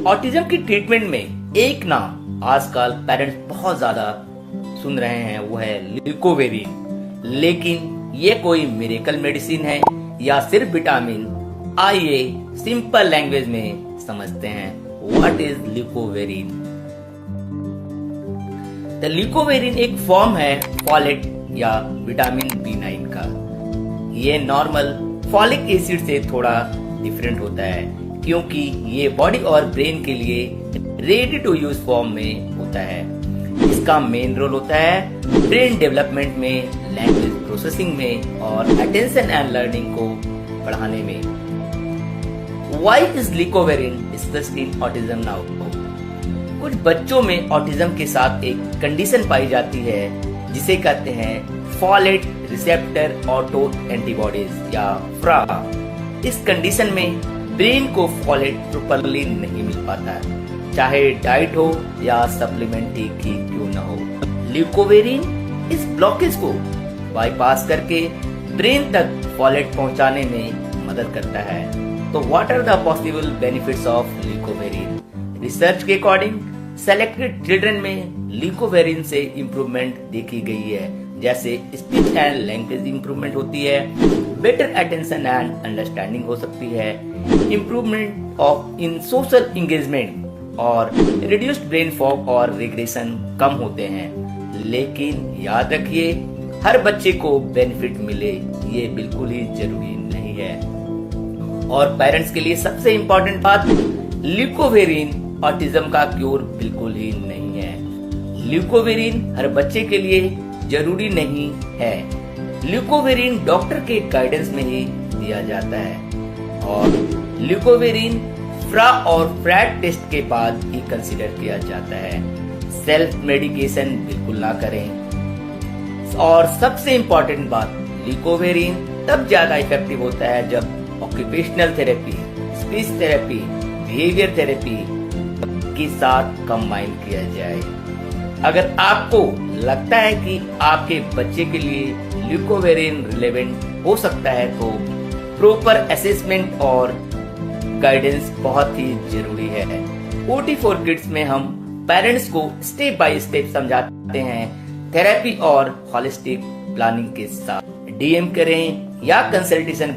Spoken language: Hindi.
ऑटिज्म की ट्रीटमेंट में एक नाम आजकल पेरेंट्स बहुत ज्यादा सुन रहे हैं, वो है ल्यूकोवेरिन। लेकिन ये कोई मिरेकल मेडिसिन है या सिर्फ विटामिन? आइए सिंपल लैंग्वेज में समझते हैं व्हाट इज ल्यूकोवेरिन। तो ल्यूकोवेरिन एक फॉर्म है फॉलेट या विटामिन B9 का। ये नॉर्मल फॉलिक एसिड से थोड़ा डिफरेंट होता है क्योंकि ये बॉडी और ब्रेन के लिए रेडी टू यूज फॉर्म में होता है। इसका मेन रोल होता है ब्रेन डेवलपमेंट में, लैंग्वेज प्रोसेसिंग में और अटेंशन एंड लर्निंग को बढ़ाने में। Why is leucovorin discussed in autism now? कुछ बच्चों में ऑटिज्म के साथ एक कंडीशन पाई जाती है जिसे कहते हैं फॉलेट रिसेप्टर ऑटो एंटीबॉडीज या फ्रा। इस कंडीशन में ब्रेन को फॉलेट प्रॉपर्ली नहीं मिल पाता, चाहे डाइट हो या सप्लीमेंट ही क्यों न हो। ल्यूकोवेरिन इस ब्लॉकेज को बाईपास करके ब्रेन तक फॉलेट पहुंचाने में मदद करता है। तो what are the possible benefits of leucovorin? Research के अकॉर्डिंग सेलेक्टेड चिल्ड्रन में ल्यूकोवेरिन से इम्प्रूवमेंट देखी गई है, जैसे स्पीच एंड लैंग्वेज इम्प्रूवमेंट होती है, बेटर अटेंशन एंड अंडरस्टैंडिंग हो सकती है, improvement of in social engagement और रिड्यूस्ड ब्रेन फॉग और रिग्रेशन कम होते हैं। लेकिन याद रखिए, हर बच्चे को बेनिफिट मिले ये बिल्कुल ही जरूरी नहीं है। और पेरेंट्स के लिए सबसे इम्पोर्टेंट बात, ल्यूकोवेरिन ऑटिज्म का क्योर बिल्कुल ही नहीं है। ल्यूकोवेरिन हर बच्चे के लिए जरूरी नहीं है। ल्यूकोवेरिन डॉक्टर के गाइडेंस में ही दिया जाता है और ल्यूकोवेरिन फ्रा और फ्रैट टेस्ट के बाद ही कंसीडर किया जाता है। सेल्फ मेडिकेशन बिल्कुल ना करें। और सबसे इम्पोर्टेंट बात, ल्यूकोवेरिन तब ज्यादा इफेक्टिव होता है जब occupational therapy, speech therapy, behaviour therapy के साथ कंबाइन किया जाए। अगर आपको लगता है कि आपके बच्चे के लिए ल्यूकोवेरिन रिलेवेंट हो सकता है तो प्रॉपर असेसमेंट और गाइडेंस बहुत ही जरूरी है। OT फॉर किड्स में हम पेरेंट्स को स्टेप बाय स्टेप समझाते हैं थेरेपी और होलिस्टिक प्लानिंग के साथ। DM करें या कंसल्टेशन